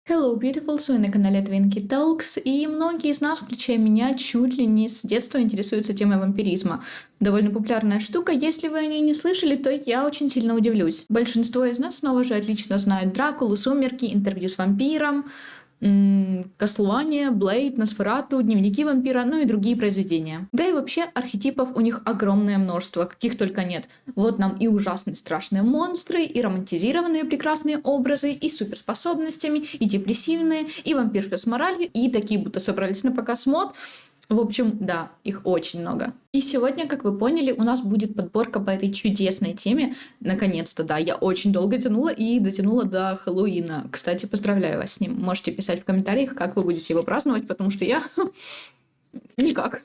Hello, beautiful! С вами на канале Twinkie Talks, и многие из нас, включая меня, чуть ли не с детства интересуются темой вампиризма. Довольно популярная штука, если вы о ней не слышали, то я очень сильно удивлюсь. Большинство из нас снова же отлично знают Дракулу, Сумерки, Интервью с вампиром, Castlevania, Блейд, Носферату, Дневники вампира, ну и другие произведения. Да и вообще архетипов у них огромное множество, каких только нет. Вот нам и ужасные страшные монстры, и романтизированные прекрасные образы, и суперспособностями, и депрессивные, и вампирши с моралью, и такие будто собрались на показ мод. В общем, да, их очень много. И сегодня, как вы поняли, у нас будет подборка по этой чудесной теме. Наконец-то, да, я очень долго тянула и дотянула до Хэллоуина. Кстати, поздравляю вас с ним. Можете писать в комментариях, как вы будете его праздновать, потому что я никак.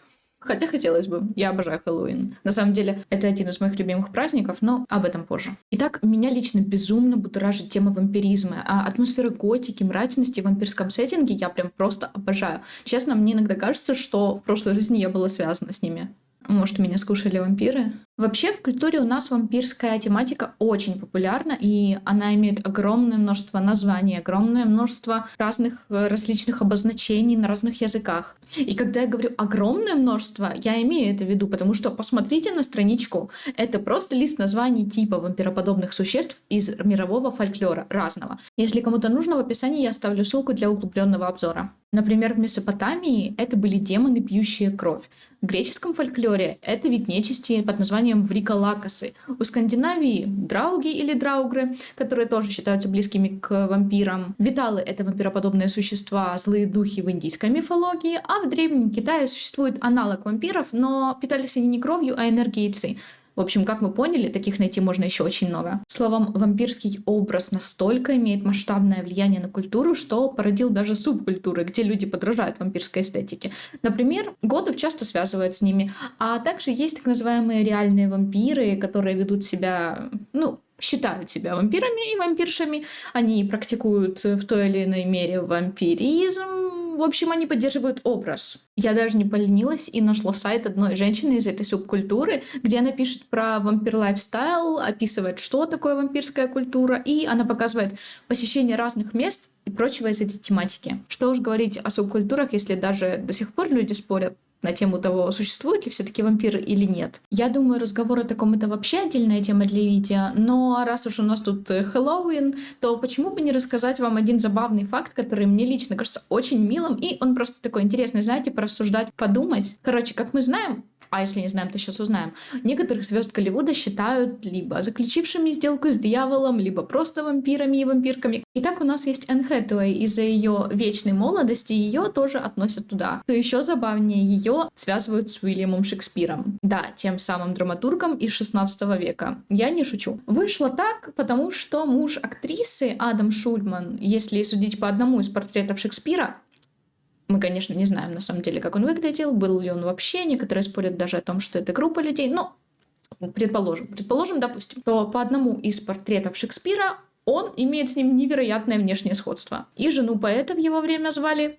Хотя хотелось бы. Я обожаю Хэллоуин. На самом деле, это один из моих любимых праздников, но об этом позже. Итак, меня лично безумно будоражит тема вампиризма. А атмосфера готики, мрачности в вампирском сеттинге я прям просто обожаю. Честно, мне иногда кажется, что в прошлой жизни я была связана с ними. Может, меня скушали вампиры? Вообще, в культуре у нас вампирская тематика очень популярна, и она имеет огромное множество названий, огромное множество разных различных обозначений на разных языках. И когда я говорю огромное множество, я имею это в виду, потому что посмотрите на страничку. Это просто лист названий типа вампироподобных существ из мирового фольклора разного. Если кому-то нужно, в описании я оставлю ссылку для углубленного обзора. Например, в Месопотамии это были демоны, пьющие кровь. В греческом фольклоре это вид нечисти под названием вриколакосы. У Скандинавии драуги или драугры, которые тоже считаются близкими к вампирам. Виталы — это вампироподобные существа, злые духи в индийской мифологии, а в Древнем Китае существует аналог вампиров, но питались они не кровью, а энергией ци. В общем, как мы поняли, таких найти можно еще очень много. Словом, вампирский образ настолько имеет масштабное влияние на культуру, что породил даже субкультуры, где люди подражают вампирской эстетике. Например, готов часто связывают с ними, а также есть так называемые реальные вампиры, которые ведут себя, считают себя вампирами и вампиршами. Они практикуют в той или иной мере вампиризм. В общем, они поддерживают образ. Я даже не поленилась и нашла сайт одной женщины из этой субкультуры, где она пишет про вампир-лайфстайл, описывает, что такое вампирская культура, и она показывает посещение разных мест и прочего из этой тематики. Что уж говорить о субкультурах, если даже до сих пор люди спорят на тему того, существуют ли все-таки вампиры или нет. Я думаю, разговор о таком — это вообще отдельная тема для видео, но раз уж у нас тут Хэллоуин, то почему бы не рассказать вам один забавный факт, который мне лично кажется очень милым, и он просто такой интересный, знаете, порассуждать, подумать. Короче, как мы знаем, а если не знаем, то сейчас узнаем, некоторых звезд Голливуда считают либо заключившими сделку с дьяволом, либо просто вампирами и вампирками. И так у нас есть Энн Хэтэуэй. Из-за ее вечной молодости ее тоже относят туда. Что еще забавнее, ее связывают с Уильямом Шекспиром. Да, тем самым драматургом из 16 века. Я не шучу. Вышло так, потому что муж актрисы Адам Шульман, если судить по одному из портретов Шекспира, мы, конечно, не знаем на самом деле, как он выглядел, был ли он вообще, некоторые спорят даже о том, что это группа людей, но предположим, допустим, то по одному из портретов Шекспира он имеет с ним невероятное внешнее сходство. И жену поэта в его время звали,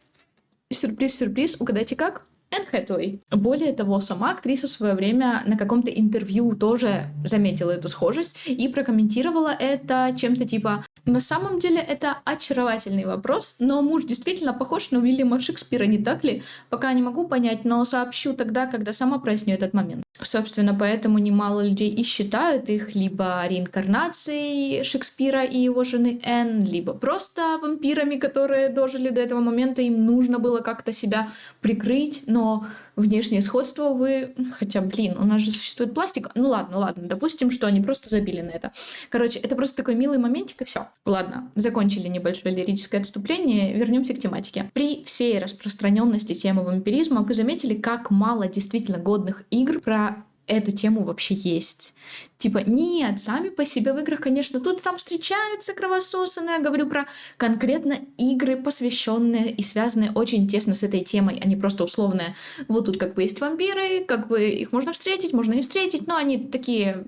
сюрприз, угадайте как? Энн Хэтэуэй. Более того, сама актриса в свое время на каком-то интервью тоже заметила эту схожесть и прокомментировала это чем-то типа: на самом деле это очаровательный вопрос, но муж действительно похож на Уильяма Шекспира, не так ли? Пока не могу понять, но сообщу тогда, когда сама проясню этот момент. Собственно, поэтому немало людей и считают их либо реинкарнацией Шекспира и его жены Энн, либо просто вампирами, которые дожили до этого момента, им нужно было как-то себя прикрыть, но внешнее сходство, увы, хотя, у нас же существует пластик. Ну ладно, допустим, что они просто забили на это. Короче, это просто такой милый моментик, и все. Ладно, закончили небольшое лирическое отступление, вернемся к тематике. При всей распространенности темы вампиризма вы заметили, как мало действительно годных игр про эту тему вообще есть. Типа, нет, сами по себе в играх, конечно, тут и там встречаются кровососы, но я говорю про конкретно игры, посвященные и связанные очень тесно с этой темой, а не просто условные. Вот тут как бы есть вампиры, как бы их можно встретить, можно не встретить, но они такие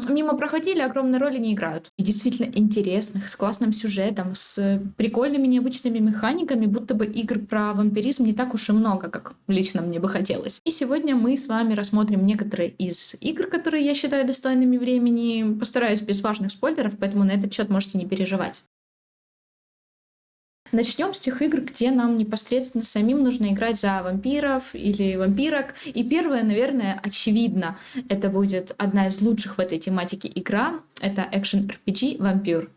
мимо проходили, огромной роли не играют. И действительно интересных, с классным сюжетом, с прикольными необычными механиками, будто бы игр про вампиризм не так уж и много, как лично мне бы хотелось. И сегодня мы с вами рассмотрим некоторые из игр, которые я считаю достойными времени. Постараюсь без важных спойлеров, поэтому на этот счет можете не переживать. Начнем с тех игр, где нам непосредственно самим нужно играть за вампиров или вампирок. И первое, наверное, очевидно, это будет одна из лучших в этой тематике игра. Это Action RPG Vampyr.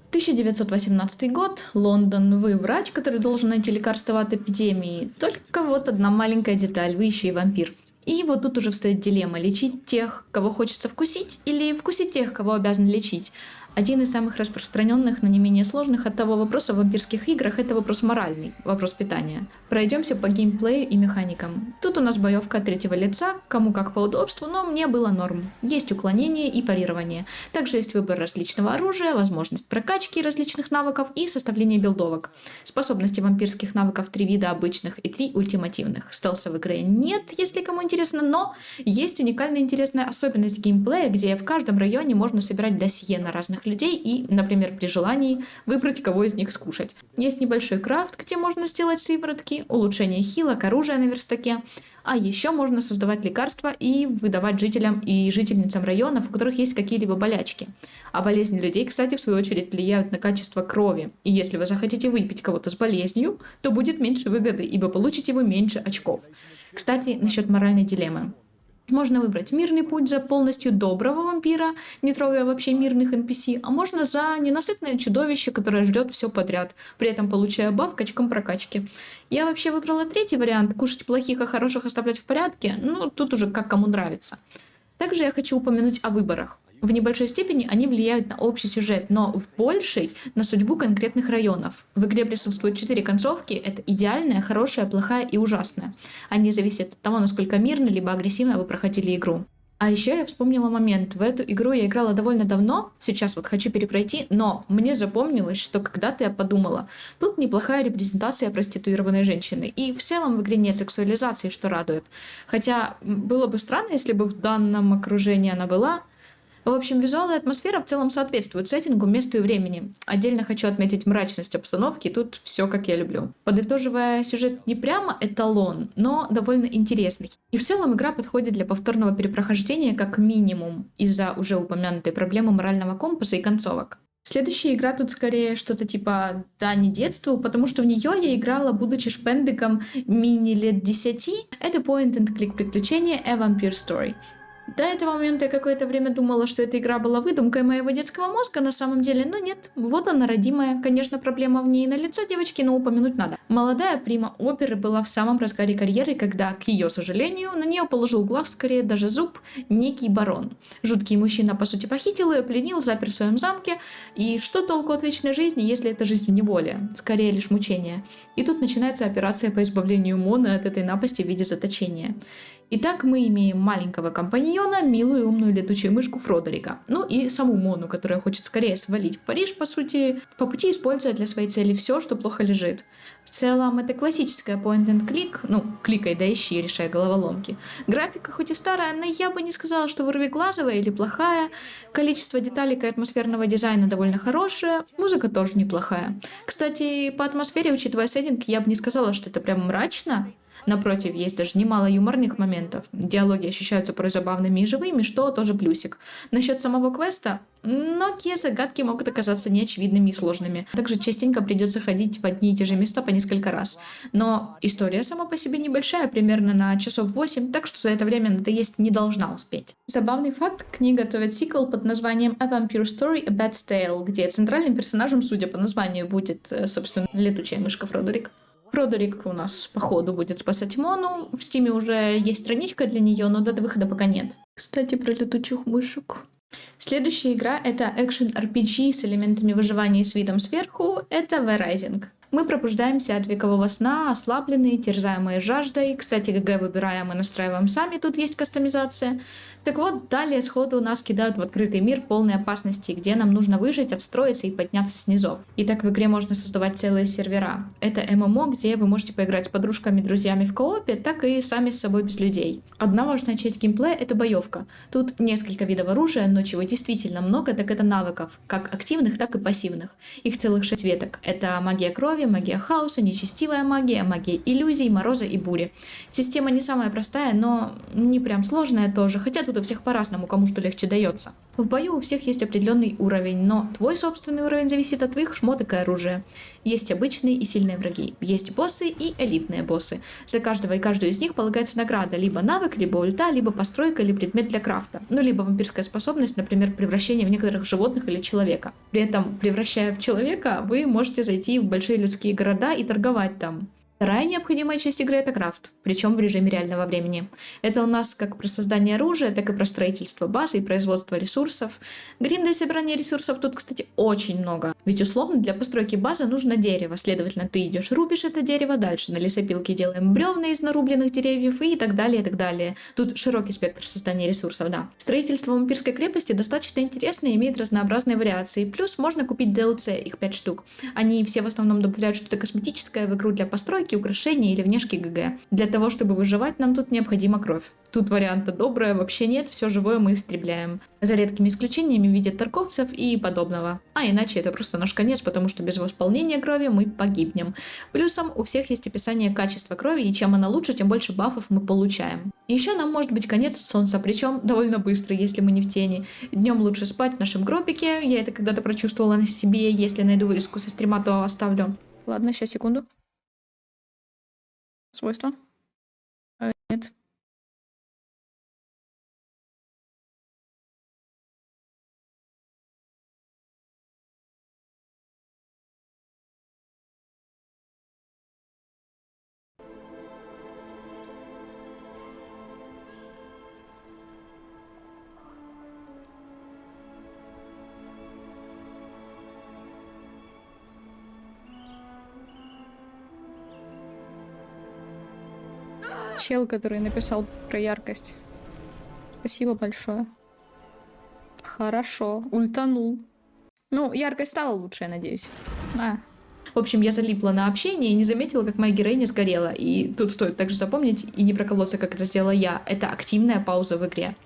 1918 год, Лондон. Вы врач, который должен найти лекарство от эпидемии. Только вот одна маленькая деталь, вы еще и вампир. И вот тут уже встает дилемма: лечить тех, кого хочется вкусить, или вкусить тех, кого обязан лечить. Один из самых распространенных, но не менее сложных от того вопроса в вампирских играх — это вопрос моральный, вопрос питания. Пройдемся по геймплею и механикам. Тут у нас боевка от третьего лица, кому как по удобству, но мне было норм. Есть уклонение и парирование. Также есть выбор различного оружия, возможность прокачки различных навыков и составление билдовок. Способности вампирских навыков 3 вида обычных и 3 ультимативных. Стелса в игре нет, если кому интересно, но есть уникальная интересная особенность геймплея, где в каждом районе можно собирать досье на разных людей и, например, при желании выбрать, кого из них скушать. Есть небольшой крафт, где можно сделать сыворотки, улучшение хилок, оружия на верстаке, а еще можно создавать лекарства и выдавать жителям и жительницам районов, у которых есть какие-либо болячки. А болезни людей, кстати, в свою очередь влияют на качество крови. И если вы захотите выпить кого-то с болезнью, то будет меньше выгоды, ибо получите вы меньше очков. Кстати, насчет моральной дилеммы. Можно выбрать мирный путь за полностью доброго вампира, не трогая вообще мирных NPC, а можно за ненасытное чудовище, которое жрет все подряд, при этом получая баф к очкам прокачки. Я вообще выбрала третий вариант — кушать плохих, а хороших оставлять в порядке, тут уже как кому нравится. Также я хочу упомянуть о выборах. В небольшой степени они влияют на общий сюжет, но в большей — на судьбу конкретных районов. В игре присутствуют 4 концовки — это идеальная, хорошая, плохая и ужасная. Они зависят от того, насколько мирно либо агрессивно вы проходили игру. А еще я вспомнила момент. В эту игру я играла довольно давно, сейчас вот хочу перепройти, но мне запомнилось, что когда-то я подумала, тут неплохая репрезентация проституированной женщины, и в целом в игре нет сексуализации, что радует. Хотя было бы странно, если бы в данном окружении она была. В общем, визуал и атмосфера в целом соответствуют сеттингу, месту и времени. Отдельно хочу отметить мрачность обстановки, тут все как я люблю. Подытоживая, сюжет не прямо эталон, но довольно интересный. И в целом игра подходит для повторного перепрохождения как минимум из-за уже упомянутой проблемы морального компаса и концовок. Следующая игра тут скорее что-то типа дани детству, потому что в нее я играла, будучи шпендиком мини лет 10. Это point-and-click приключение A Vampire Story. До этого момента я какое-то время думала, что эта игра была выдумкой моего детского мозга на самом деле, но нет, вот она родимая. Конечно, проблема в ней налицо, девочки, но упомянуть надо. Молодая прима оперы была в самом разгаре карьеры, когда, к ее сожалению, на нее положил глаз, скорее даже зуб, некий барон. Жуткий мужчина, по сути, похитил ее, пленил, запер в своем замке. И что толку от вечной жизни, если это жизнь в неволе? Скорее лишь мучение. И тут начинается операция по избавлению Моны от этой напасти в виде заточения. Итак, мы имеем маленького компаньона, милую умную летучую мышку Фродерика. Ну и саму Мону, которая хочет скорее свалить в Париж, по сути, по пути используя для своей цели все, что плохо лежит. В целом, это классическая point-and-click, кликай да ищи, решая головоломки. Графика хоть и старая, но я бы не сказала, что вырвиглазовая или плохая. Количество деталек и атмосферного дизайна довольно хорошее, музыка тоже неплохая. Кстати, по атмосфере, учитывая сеттинг, я бы не сказала, что это прям мрачно. Напротив, есть даже немало юморных моментов. Диалоги ощущаются порой забавными и живыми, что тоже плюсик. Насчет самого квеста, многие загадки могут оказаться неочевидными и сложными. Также частенько придется ходить в одни и те же места по несколько раз. Но история сама по себе небольшая, примерно на часов 8, так что за это время надоесть не должна успеть. Забавный факт: к ней готовят сиквел под названием A Vampire Story A Bat's Tale, где центральным персонажем, судя по названию, будет, собственно, летучая мышка Фродерик. Фродерик у нас по ходу будет спасать Мону. В Стиме уже есть страничка для нее, но даты выхода пока нет. Кстати, про летучих мышек. Следующая игра — это Action RPG с элементами выживания и с видом сверху. Это The Rising. Мы пробуждаемся от векового сна, ослабленные, терзаемые жаждой. Кстати, ГГ выбираем и настраиваем сами, тут есть кастомизация. Так вот, далее сходу нас кидают в открытый мир полной опасности, где нам нужно выжить, отстроиться и подняться с низов. И так в игре можно создавать целые сервера. Это ММО, где вы можете поиграть с подружками, друзьями в коопе, так и сами с собой без людей. Одна важная часть геймплея — это боевка. Тут несколько видов оружия, но чего действительно много, так это навыков, как активных, так и пассивных. Их целых 6 веток. Это магия крови, крови, магия хаоса, нечестивая магия, магия иллюзий, мороза и бури. Система не самая простая, но не прям сложная тоже, хотя тут у всех по-разному, кому что легче дается. В бою у всех есть определенный уровень, но твой собственный уровень зависит от твоих шмоток и оружия. Есть обычные и сильные враги, есть боссы и элитные боссы. За каждого и каждую из них полагается награда, либо навык, либо ульта, либо постройка или предмет для крафта, ну либо вампирская способность, например, превращение в некоторых животных или человека. При этом, превращая в человека, вы можете зайти в большие людские города и торговать там. Вторая необходимая часть игры — это крафт, причем в режиме реального времени. Это у нас как про создание оружия, так и про строительство базы и производство ресурсов. Гринда и собрание ресурсов тут, кстати, очень много. Ведь условно для постройки базы нужно дерево, следовательно, ты идешь рубишь это дерево, дальше на лесопилке делаем бревна из нарубленных деревьев и так далее, и так далее. Тут широкий спектр создания ресурсов, да. Строительство вампирской крепости достаточно интересное и имеет разнообразные вариации. Плюс можно купить DLC, их 5 штук. Они все в основном добавляют что-то косметическое в игру для постройки, украшения или внешки ГГ. Для того, чтобы выживать, нам тут необходима кровь. Тут варианта добрая вообще нет, все живое мы истребляем. За редкими исключениями в виде торговцев и подобного. А иначе это просто наш конец, потому что без восполнения крови мы погибнем. Плюсом у всех есть описание качества крови, и чем она лучше, тем больше бафов мы получаем. И еще нам может быть конец от солнца, причем довольно быстро, если мы не в тени. Днем лучше спать в нашем гробике, я это когда-то прочувствовала на себе, если найду вырезку со стрима, то оставлю. Ладно, сейчас, секунду. Свойства? Нет. Чел, который написал про яркость. Спасибо большое. Хорошо, ультанул. Ну, яркость стала лучше, я надеюсь. В общем, я залипла на общение и не заметила, как моя героиня сгорела. И тут стоит также запомнить и не проколоться, как это сделала я. Это активная пауза в игре.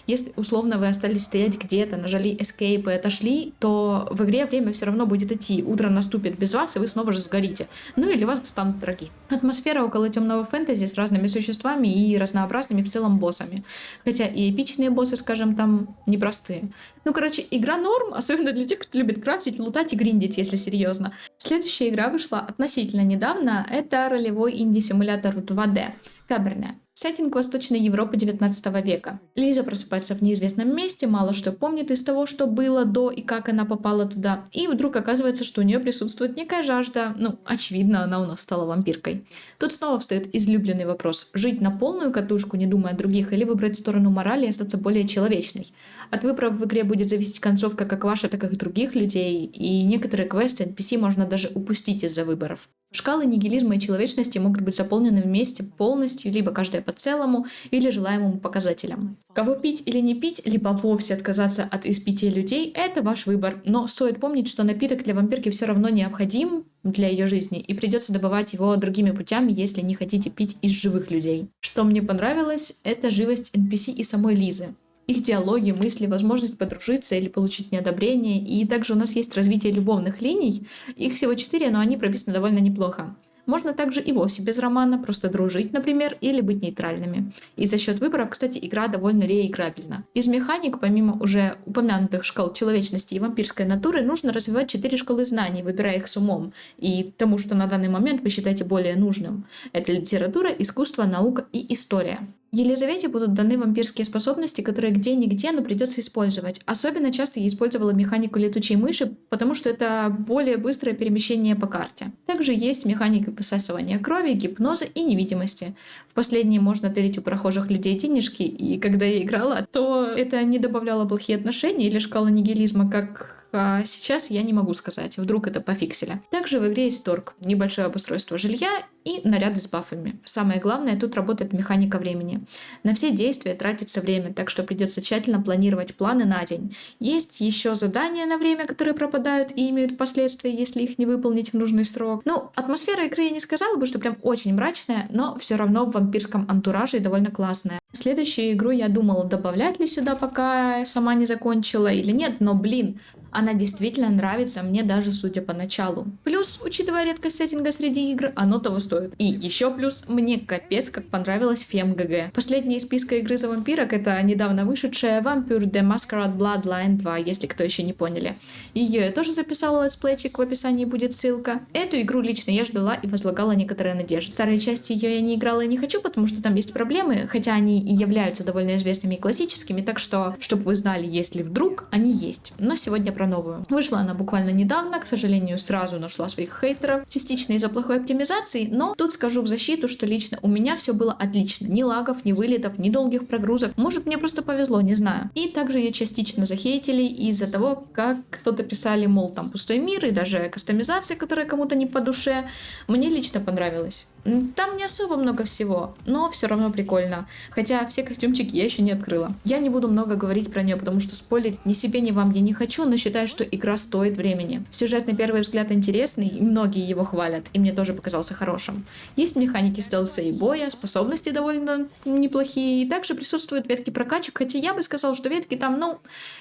Если условно вы остались стоять где-то, нажали escape и отошли, то в игре время все равно будет идти. Утро наступит без вас, и вы снова же сгорите. Ну или вас станут враги. Атмосфера около темного фэнтези с разными существами и разнообразными в целом боссами. Хотя и эпичные боссы, скажем, там непростые. Ну, короче, игра норм, особенно для тех, кто любит крафтить, лутать и гриндить, если серьезно. Следующая игра вышла относительно недавно. Это ролевой инди-симулятор 2D. Каберне. Сеттинг Восточной Европы 19 века. Лиза просыпается в неизвестном месте, мало что помнит из того, что было до и как она попала туда. И вдруг оказывается, что у нее присутствует некая жажда. Ну, очевидно, она у нас стала вампиркой. Тут снова встает излюбленный вопрос. Жить на полную катушку, не думая о других, или выбрать сторону морали и остаться более человечной? От выборов в игре будет зависеть концовка как ваша, так и других людей. И некоторые квесты NPC можно даже упустить из-за выборов. Шкалы нигилизма и человечности могут быть заполнены вместе полностью, либо каждая по целому, или желаемым показателям. Кого пить или не пить, либо вовсе отказаться от испития людей – это ваш выбор. Но стоит помнить, что напиток для вампирки все равно необходим для ее жизни, и придется добывать его другими путями, если не хотите пить из живых людей. Что мне понравилось – это живость NPC и самой Лизы. Их диалоги, мысли, возможность подружиться или получить неодобрение. И также у нас есть развитие любовных линий. Их всего 4, но они прописаны довольно неплохо. Можно также и вовсе без романа, просто дружить, например, или быть нейтральными. И за счет выборов, кстати, игра довольно реиграбельна. Из механик, помимо уже упомянутых шкал человечности и вампирской натуры, нужно развивать 4 шкалы знаний, выбирая их с умом. И тому, что на данный момент вы считаете более нужным. Это литература, искусство, наука и история. Елизавете будут даны вампирские способности, которые где-нигде, но придется использовать. Особенно часто я использовала механику летучей мыши, потому что это более быстрое перемещение по карте. Также есть механика посасывания крови, гипноза и невидимости. В последние можно дарить у прохожих людей денежки, и когда я играла, то это не добавляло плохие отношения или шкала нигилизма, как сейчас я не могу сказать, вдруг это пофиксили. Также в игре есть торг, небольшое обустройство жилья и наряды с бафами. Самое главное, тут работает механика времени. На все действия тратится время, так что придется тщательно планировать планы на день. Есть еще задания на время, которые пропадают и имеют последствия, если их не выполнить в нужный срок. Ну, атмосфера игры я не сказала бы, что прям очень мрачная, но все равно в вампирском антураже и довольно классная. Следующую игру я думала, добавлять ли сюда, пока сама не закончила или нет, но, блин, Она действительно нравится мне даже судя по началу. Плюс, учитывая редкость сеттинга среди игр, оно того стоит. И еще плюс, мне капец как понравилась FemGG. Последняя из списка игры за вампирок — это недавно вышедшая Vampire The Masquerade Bloodline 2, если кто еще не поняли. Ее я тоже записала летсплейчик, в описании будет ссылка. Эту игру лично я ждала и возлагала некоторые надежды. Второй части ее я не играла и не хочу, потому что там есть проблемы, хотя они и являются довольно известными и классическими, так что, чтобы вы знали, если вдруг, они есть. Но сегодня про новую. Вышла она буквально недавно, к сожалению, сразу нашла своих хейтеров, частично из-за плохой оптимизации, но тут скажу в защиту, что лично у меня все было отлично. Ни лагов, ни вылетов, ни долгих прогрузок. Может, мне просто повезло, не знаю. И также ее частично захейтили из-за того, как кто-то писали, мол, там пустой мир и даже кастомизация, которая кому-то не по душе. Мне лично понравилось. Там не особо много всего, но все равно прикольно. Хотя все костюмчики я еще не открыла. Я не буду много говорить про нее, потому что спойлерить ни себе, ни вам я не хочу, но считаю, что игра стоит времени. Сюжет на первый взгляд интересный, и многие его хвалят, и мне тоже показался хорошим. Есть механики стелса и боя, способности довольно неплохие, и также присутствуют ветки прокачек, хотя я бы сказала, что ветки там,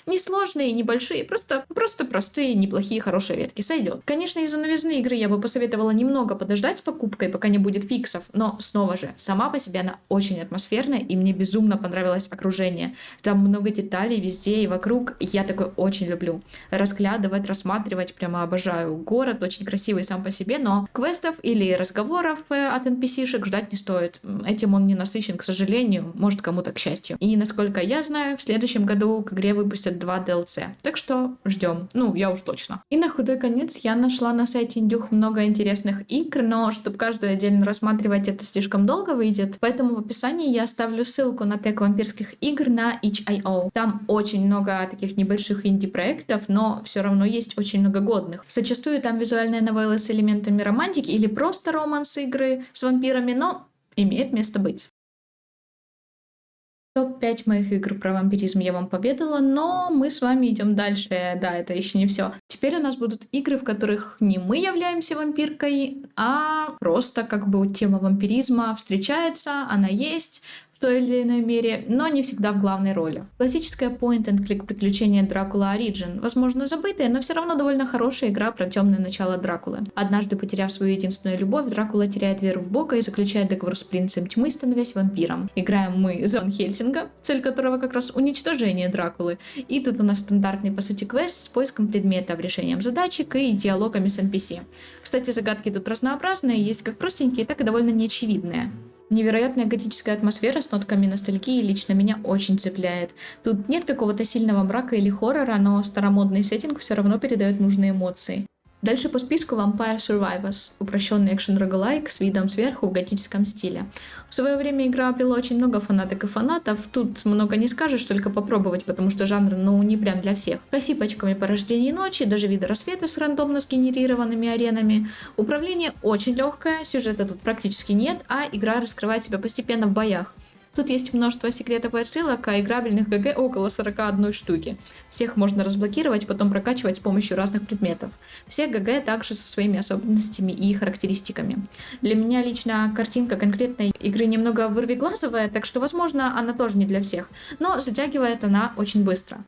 не сложные, небольшие, просто простые, неплохие, хорошие ветки, сойдет. Конечно, из-за новизны игры я бы посоветовала немного подождать с покупкой, пока не будет фиксов, но снова же, сама по себе она очень атмосферная, и мне безумно понравилось окружение. Там много деталей везде и вокруг, я такое очень люблю. Разглядывать, рассматривать, прямо обожаю. Город очень красивый сам по себе, но квестов или разговоров от NPC-шек ждать не стоит. Этим он не насыщен, к сожалению, может кому-то к счастью. И насколько я знаю, в следующем году к игре выпустят 2 DLC. Так что ждем. Я уж точно. И на худой конец я нашла на сайте Индюх много интересных игр, но чтобы каждую отдельно рассматривать, это слишком долго выйдет. Поэтому в описании я оставлю ссылку на тег вампирских игр на itch.io. Там очень много таких небольших инди-проектов, но все равно есть очень много годных. Зачастую там визуальные новеллы с элементами романтики или просто романс игры с вампирами, но имеет место быть. Топ-5 моих игр про вампиризм я вам поведала, но мы с вами идем дальше. Да, это еще не все. Теперь у нас будут игры, в которых не мы являемся вампиркой, а просто тема вампиризма встречается, она есть в той или иной мере, но не всегда в главной роли. Классическая point-and-click приключение Дракула Origin, возможно забытая, но все равно довольно хорошая игра про темное начало Дракулы. Однажды потеряв свою единственную любовь, Дракула теряет веру в Бога и заключает договор с принцем тьмы, становясь вампиром. Играем мы за Ван Хельсинга, цель которого как раз уничтожение Дракулы. И тут у нас стандартный по сути квест с поиском предметов, решением задачек и диалогами с NPC. Кстати, загадки тут разнообразные, есть как простенькие, так и довольно неочевидные. Невероятная готическая атмосфера с нотками ностальгии лично меня очень цепляет. Тут нет какого-то сильного мрака или хоррора, но старомодный сеттинг все равно передает нужные эмоции. Дальше по списку Vampire Survivors, упрощенный экшен-рогалайк с видом сверху в готическом стиле. В свое время игра обрела очень много фанаток и фанатов, тут много не скажешь, только попробовать, потому что жанр, не прям для всех. Косипочками порождений ночи, даже виды рассвета с рандомно сгенерированными аренами. Управление очень легкое, сюжета тут практически нет, а игра раскрывает себя постепенно в боях. Тут есть множество секретов и отсылок, а играбельных ГГ около 41 штуки. Всех можно разблокировать, потом прокачивать с помощью разных предметов. Все ГГ также со своими особенностями и характеристиками. Для меня лично картинка конкретной игры немного вырвиглазовая, так что, возможно, она тоже не для всех, но затягивает она очень быстро.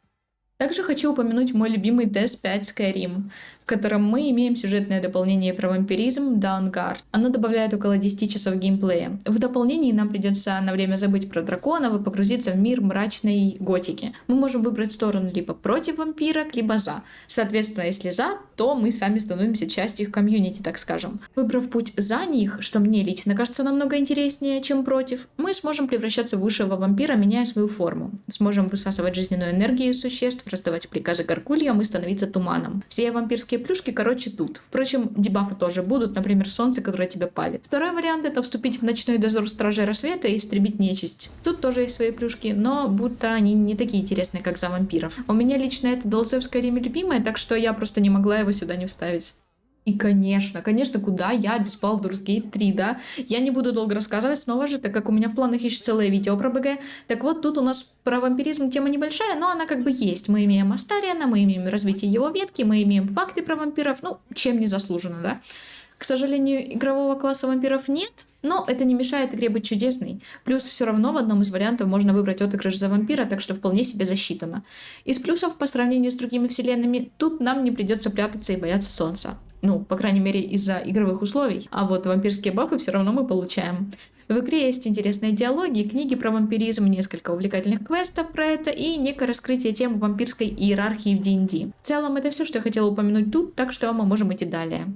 Также хочу упомянуть мой любимый DS5 Skyrim, в котором мы имеем сюжетное дополнение про вампиризм Dawnguard. Оно добавляет около 10 часов геймплея. В дополнении нам придется на время забыть про драконов и погрузиться в мир мрачной готики. Мы можем выбрать сторону либо против вампирок, либо за. Соответственно, если за, то мы сами становимся частью их комьюнити, так скажем. Выбрав путь за них, что мне лично кажется намного интереснее, чем против, мы сможем превращаться в высшего вампира, меняя свою форму. Сможем высасывать жизненную энергию из существ, раздавать приказы горгульям и становиться туманом. Все вампирские плюшки, тут. Впрочем, дебафы тоже будут, например, солнце, которое тебя палит. Второй вариант — это вступить в ночной дозор Стражей Рассвета и истребить нечисть. Тут тоже есть свои плюшки, но будто они не такие интересные, как за вампиров. У меня лично это DLC в Skyrim любимое, так что я просто не могла его сюда не вставить. И, конечно, куда я без Baldur's Gate 3, да? Я не буду долго рассказывать снова же, так как у меня в планах еще целое видео про БГ. Так вот, тут у нас про вампиризм тема небольшая, но она есть. Мы имеем Астариана, мы имеем развитие его ветки, мы имеем факты про вампиров, чем не заслуженно, да? К сожалению, игрового класса вампиров нет, Но это не мешает игре быть чудесной. Плюс все равно в одном из вариантов можно выбрать отыгрыш за вампира, так что вполне себе засчитано. Из плюсов по сравнению с другими вселенными, тут нам не придется прятаться и бояться солнца. Ну, по крайней мере, из-за игровых условий. А вот вампирские бафы все равно мы получаем. В игре есть интересные диалоги, книги про вампиризм, несколько увлекательных квестов про это и некое раскрытие тем вампирской иерархии в D&D. В целом, это все, что я хотела упомянуть тут, так что мы можем идти далее.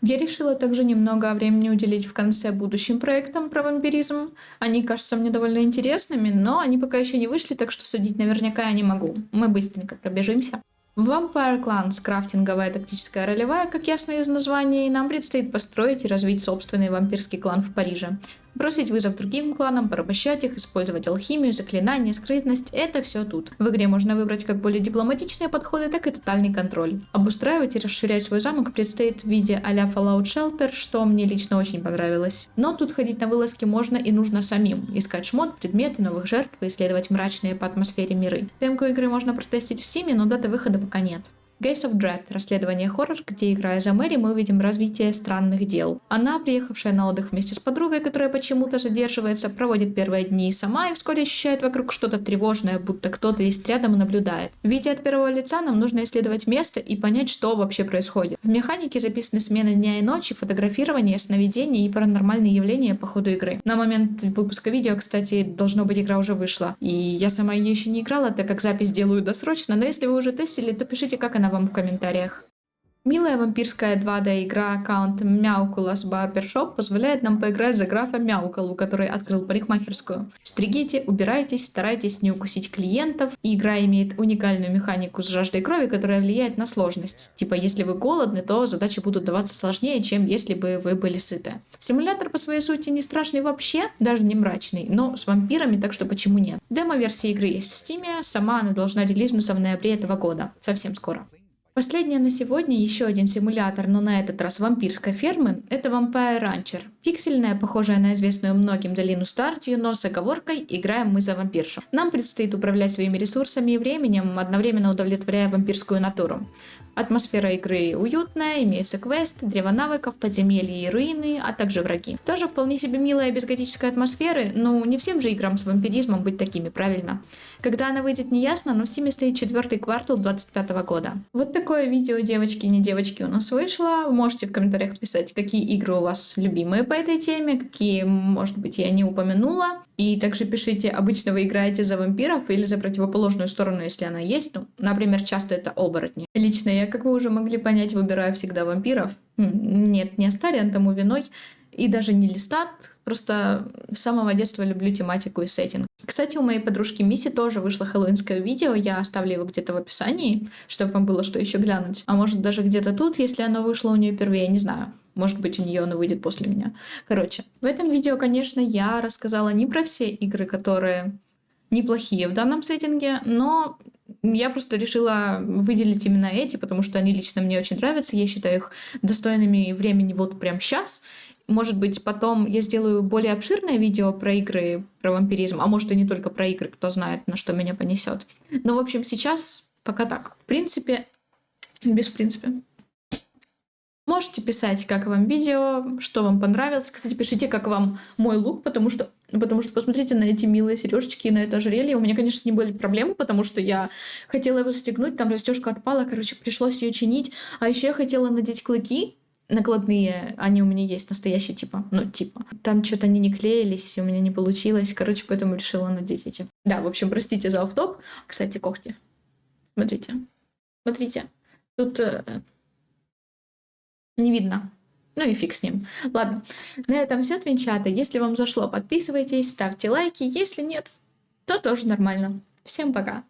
Я решила также немного времени уделить в конце будущим проектам про вампиризм. Они кажутся мне довольно интересными, но они пока еще не вышли, так что судить наверняка я не могу. Мы быстренько пробежимся. Vampire Clans — крафтинговая тактическая ролевая, как ясно из названия, и нам предстоит построить и развить собственный вампирский клан в Париже. Бросить вызов другим кланам, порабощать их, использовать алхимию, заклинания, скрытность — это все тут. В игре можно выбрать как более дипломатичные подходы, так и тотальный контроль. Обустраивать и расширять свой замок предстоит в виде а-ля Fallout Shelter, что мне лично очень понравилось. Но тут ходить на вылазки можно и нужно самим. Искать шмот, предметы, новых жертв и исследовать мрачные по атмосфере миры. Демку игры можно протестить в Steam, но даты выхода пока нет. Gaze of Dread — расследование хоррор, где, играя за Мэри, мы увидим развитие странных дел. Она, приехавшая на отдых вместе с подругой, которая почему-то задерживается, проводит первые дни сама и вскоре ощущает вокруг что-то тревожное, будто кто-то есть рядом и наблюдает. Видя от первого лица, нам нужно исследовать место и понять, что вообще происходит. В механике записаны смены дня и ночи, фотографирование, сновидения и паранормальные явления по ходу игры. На момент выпуска видео, кстати, должно быть, игра уже вышла. И я сама ее еще не играла, так как запись делаю досрочно, но если вы уже тестили, то пишите, как она вам в комментариях. Милая вампирская 2D-игра аккаунт Мяукулас Барбершоп позволяет нам поиграть за графа Мяукалу, который открыл парикмахерскую. Стригите, убирайтесь, старайтесь не укусить клиентов. И игра имеет уникальную механику с жаждой крови, которая влияет на сложность. Типа, если вы голодны, то задачи будут даваться сложнее, чем если бы вы были сыты. Симулятор по своей сути не страшный вообще, даже не мрачный, но с вампирами, так что почему нет. Демо-версия игры есть в Steam, сама она должна релизнуться в ноябре этого года, совсем скоро. Последнее на сегодня еще один симулятор, но на этот раз вампирской фермы, это Vampire Rancher. Пиксельная, похожая на известную многим долину Стардью, но с оговоркой «играем мы за вампиршу». Нам предстоит управлять своими ресурсами и временем, одновременно удовлетворяя вампирскую натуру. Атмосфера игры уютная, имеются квесты, древо навыков, подземелья и руины, а также враги. Тоже вполне себе милая без готической атмосферы, но не всем же играм с вампиризмом быть такими, правильно? Когда она выйдет, не ясно, но в Steam стоит 4-й квартал 2025 года. Вот такое видео, девочки, не девочки, у нас вышло. Вы можете в комментариях писать, какие игры у вас любимые по этой теме, какие, может быть, я не упомянула. И также пишите, обычно вы играете за вампиров или за противоположную сторону, если она есть. Ну, например, часто это оборотни. Лично я, как вы уже могли понять, выбираю всегда вампиров. Нет, не Астариан тому виной. И даже не Листат, просто с самого детства люблю тематику и сеттинг. Кстати, у моей подружки Миси тоже вышло хэллоуинское видео, я оставлю его где-то в описании, чтобы вам было что еще глянуть. А может даже где-то тут, если оно вышло у нее впервые, не знаю. Может быть, у нее оно выйдет после меня. Короче, в этом видео, конечно, я рассказала не про все игры, которые неплохие в данном сеттинге, но я просто решила выделить именно эти, потому что они лично мне очень нравятся, я считаю их достойными времени вот прямо сейчас. Может быть, потом я сделаю более обширное видео про игры, про вампиризм, а может и не только про игры, кто знает, на что меня понесет. Но, в общем, сейчас пока так. В принципе, без в принципе. Можете писать, как вам видео, что вам понравилось. Кстати, пишите, как вам мой лук, потому что посмотрите на эти милые сережечки и на это ожерелье. У меня, конечно, с ним были проблемы, потому что я хотела его застегнуть, там застежка отпала, короче, пришлось ее чинить. А еще я хотела надеть клыки, накладные, они у меня есть настоящие, типа. Там что-то они не клеились, у меня не получилось, короче, поэтому решила надеть эти. Да, в общем, простите за офф-топ. Кстати, когти. Смотрите. Тут не видно. Ну и фиг с ним. Ладно, на этом все, твинчата. Если вам зашло, подписывайтесь, ставьте лайки. Если нет, то тоже нормально. Всем пока.